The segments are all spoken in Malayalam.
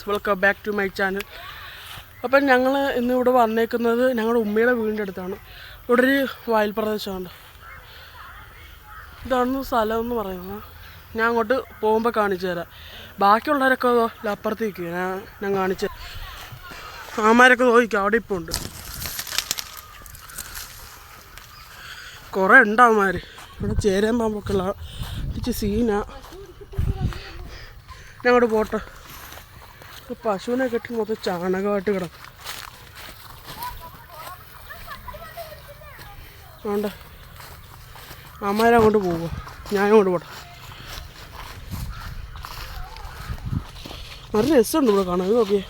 Welcome back to my channel. അപ്പം ഞങ്ങൾ ഇന്നിവിടെ വന്നേക്കുന്നത് ഞങ്ങളുടെ ഉമ്മയുടെ വീടിൻ്റെ അടുത്താണ്. ഇവിടെ ഒരു വയൽ പ്രദേശമുണ്ട്. ഇതാണ് സ്ഥലം എന്ന് പറയുന്നത്. ഞാൻ അങ്ങോട്ട് പോകുമ്പോൾ കാണിച്ചു തരാം. ബാക്കിയുള്ളവരൊക്കെ അപ്പുറത്തേക്ക് ഞാൻ കാണിച്ചു തരാം. ആമാരൊക്കെ നോക്കിക്കും, അവിടെ ഇപ്പോൾ ഉണ്ട് കുറേ ഉണ്ടാവുമാർ. ഇവിടെ ചേരാൻ പാമ്പൊക്കെ ഉള്ള സീനാ. ഞാൻ അങ്ങോട്ട് പോട്ടെ. പശുവിനെ കെട്ടി മൊത്തം ചാണകമായിട്ട് കിടക്കും. അതുകൊണ്ട് അമ്മമാരങ്ങോട്ട് പോവുക, ഞാനങ്ങോട്ട് പോട്ടെ. നല്ല രസമുണ്ട് ഇവിടെ കാണാൻ. ഇത് നോക്കിയേ,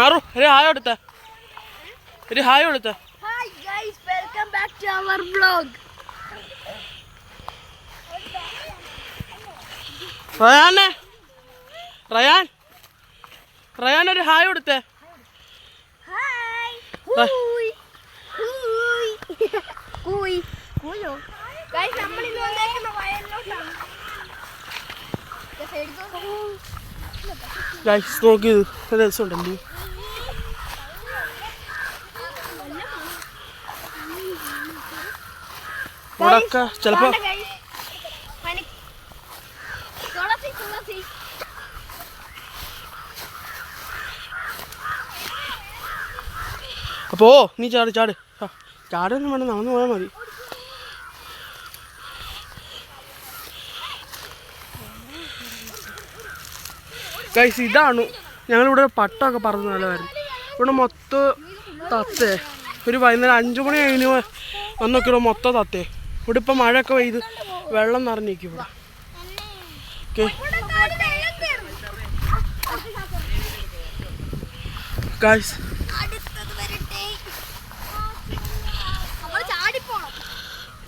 ആറു ഒരു ഹായ് കൊടുത്ത ഒരു ഹായ് കൊടുത്ത. Hi guys, welcome back to our vlog. Rayan ഒരു ഹായ് കൊടുത്തേ. Hi. Hui. Hui. Hui. Huyo. Guys, നമ്മൾ ഇന്ന് വന്നേക്കുന്ന വയലിലോട്ടാണ്. ഗൈസ് നോക്കി രസമുണ്ടല്ലോ. ഇവിടൊക്കെ ചിലപ്പോ അപ്പോ നീ ചാടൊന്നും വേണ്ട, നടന്നു പോയാൽ മതി. ഗൈസ് ഇതാണ് ഞങ്ങളിവിടെ പട്ടമൊക്കെ പറന്ന് നല്ലതായിരുന്നു. ഇവിടെ മൊത്തം തത്തേ. ഒരു വൈകുന്നേരം 5 മണി കഴിഞ്ഞ് വന്നൊക്കെ ഇവിടെ മൊത്തം തത്തേ. ഇവിടെ ഇപ്പം മഴയൊക്കെ പെയ്ത് വെള്ളം നിറഞ്ഞിരിക്കും ഇവിടെ. ഓക്കെ ഗൈസ്,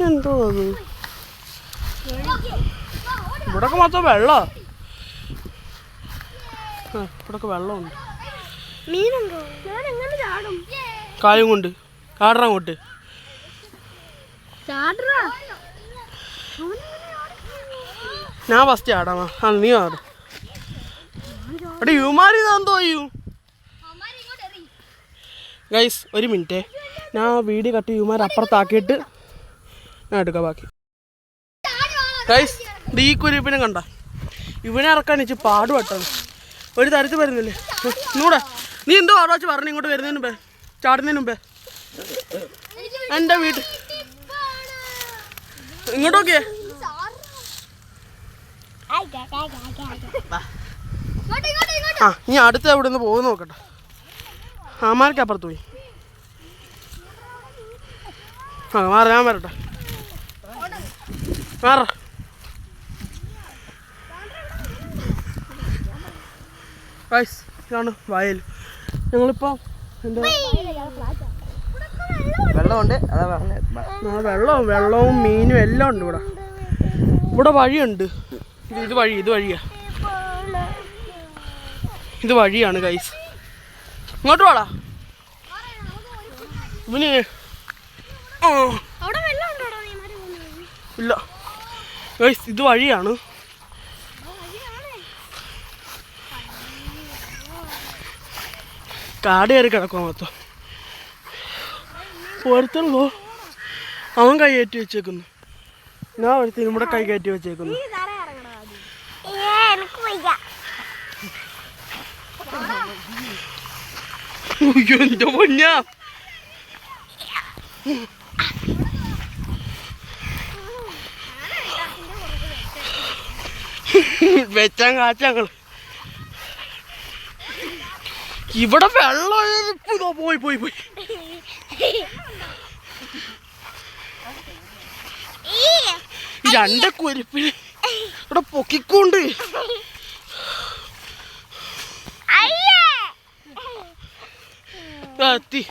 എന്തോ അത് ഇവിടൊക്കെ മൊത്തം വെള്ളമാണ്. ഇവിടൊക്കെ വെള്ളമുണ്ട്. കായും കൊണ്ട് കാടറാൻ കൊണ്ട് ഞാൻ ഫസ്റ്റ് ചാടാമാ. നീ ആടും. അവിടെ യുമാരി ഇതാന്തോ ചെയ്യൂ. ഗൈസ് ഒരു മിനിറ്റേ, ഞാൻ വീഡിയോ കട്ട് യുമാർ അപ്പുറത്താക്കിയിട്ട് ഞാൻ എടുക്കാം ബാക്കി. ഗൈസ് ഈ കുരിപ്പിനെ കണ്ട, ഇവനെ ഇറക്കാൻ വെച്ച് പാടുപെട്ടാണ്. ഒരു തരത്തിൽ വരുന്നില്ലേ ഇങ്ങൂടെ. നീ എന്തോ ആടോ വെച്ച് പറഞ്ഞു ഇങ്ങോട്ട് വരുന്നതിന് മുമ്പേ, ചാടുന്നതിന് മുമ്പേ. എൻ്റെ വീട്ടിൽ ഇങ്ങോട്ട് നോക്കിയേ. ആ ഇനി അടുത്ത് എവിടെ നിന്ന് പോകുന്ന നോക്കട്ടെ. ആമാർക്ക് അപ്പുറത്ത് പോയി. മാറ, ഞാൻ വരട്ടെ. മാറ. ഗൈസ് ഇതാണ് വയൽ. ഞങ്ങളിപ്പോൾ എന്താ വെള്ളവും മീനും എല്ലാം ഉണ്ട് ഇവിടെ. ഇവിടെ വഴിയുണ്ട്. ഇത് വഴിയാണ് ഗൈസ്. ഇങ്ങോട്ട് വാടാ. ഇവന് ഇല്ല ഗൈസ്, ഇത് വഴിയാണ്. കാട് കയറി കിടക്കുക മൊത്തം. ഒരുത്തല്ലോ അവൻ കൈ കയറ്റി വെച്ചേക്കുന്നു. ഞാൻ ഒരുത്തനും ഇവിടെ കൈ കയറ്റി വെച്ചേക്കുന്നു. എന്റെ പൊന്നാ, വെച്ചാൻ കാച്ചങ്ങൾ. ഇവിടെ വെള്ളം പോയി രണ്ട് കുരിപ്പിന് ഇവിടെ പൊക്കിക്കൊണ്ട്. എത്തി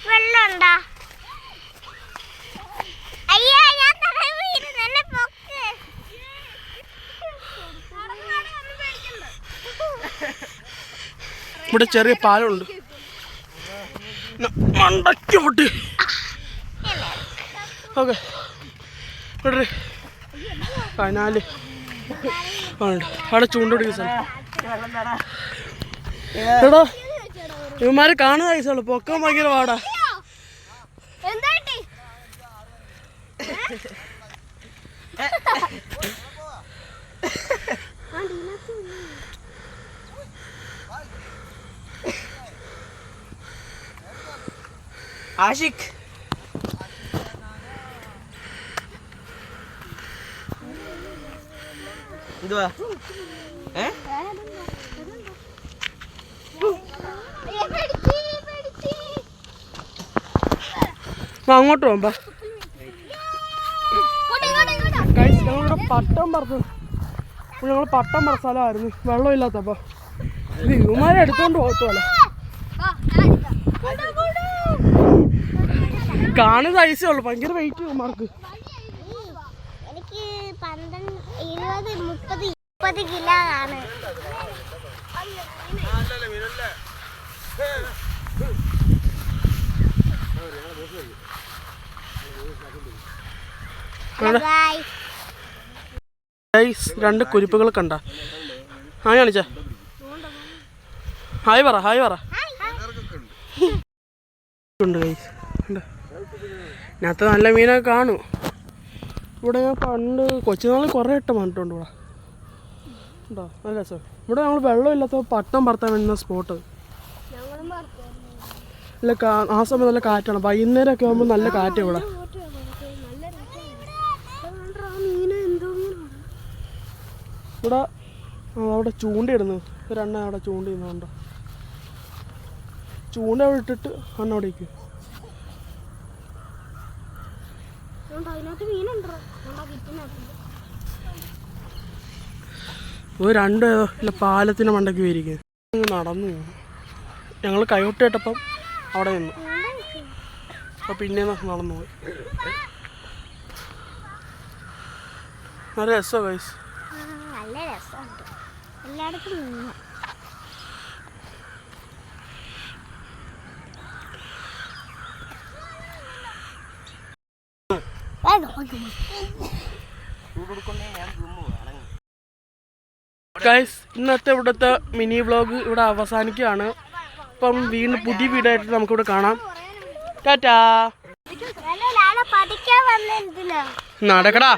വെള്ളം ഇവിടെ ചെറിയ പാലമുണ്ട്. മണ്ടയ്ക്ക് പൊട്ടി. ഓക്കെ ഇവിടെ 14 അവിടെ ചൂണ്ടോടി സ്ഥലം. എടാ ഇവന്മാരെ കാണുന്ന ഐസുള്ളൂ, പൊക്കം ഭയങ്കര പാടാ. ആഷിഖ് എന്തുവാ അങ്ങോട്ട് പോകുമ്പോ ഞങ്ങളിവിടെ പട്ടം പറത്തു. ഞങ്ങൾ പട്ടം പറ സ്ഥലമായിരുന്നു, വെള്ളമില്ലാത്തപ്പോ ഇത് ഇവന്മാരെ എടുത്തോണ്ട് പോകത്തോല. കാണുന്ന ഐസേ ഉള്ളു, ഭയങ്കര വെയിറ്റ് ഇവന്മാർക്ക്. എനിക്ക് 20, 30, 30 കിലോ ആണ്. രണ്ട് കുരിപ്പുകൾ കണ്ട. ഹായ് കാണിച്ച, ഹായ് പറ, ഹായ് പറ. ഉണ്ട് ഗൈസ്, ഇതിനകത്ത് നല്ല മീനൊക്കെ കാണും. ഇവിടെ ഞാൻ പണ്ട് കൊച്ചുനാളിൽ കുറേ ഇട്ട വന്നിട്ടുണ്ട്. ഇവിടെ ഉണ്ടോ നല്ല രസം. ഇവിടെ ഞങ്ങൾ വെള്ളമില്ലാത്ത പട്ടം പറത്താൻ വേണ്ടുന്ന സ്പോട്ട്. നല്ല ആ സമയം നല്ല കാറ്റാണ്. വൈകുന്നേരമൊക്കെ ആകുമ്പോൾ നല്ല കാറ്റ്. ഇവിടെ ഇവിടെ അവിടെ ചൂണ്ടയിടുന്നു. ഒരെണ്ണ അവിടെ ചൂണ്ടയിടുന്നുണ്ടോ? ചൂണ്ട അവിടെ ഇട്ടിട്ട് അണ്ണ അവിടെ ഇരിക്കും. രണ്ട് ഇല്ല പാലത്തിന് മണ്ടയ്ക്ക് പോയിരിക്കും. നടന്നു ഞങ്ങൾ കൈവിട്ട് കേട്ടപ്പം അവിടെ നിന്നു. അപ്പം പിന്നെ നടന്നു പോയി. നല്ല രസമാണ് ഗൈസ്. നല്ല രസമുണ്ട് എല്ലായിടത്തും. ഗൈസ് ഇന്നത്തെ ഇവിടുത്തെ മിനി വ്ളോഗ് ഇവിടെ അവസാനിക്കുകയാണ്. അപ്പം വീണ്ടും പുതിയ വീഡിയോ ആയിട്ട് നമുക്കിവിടെ കാണാം. ടാറ്റാ. നടക്കടാ.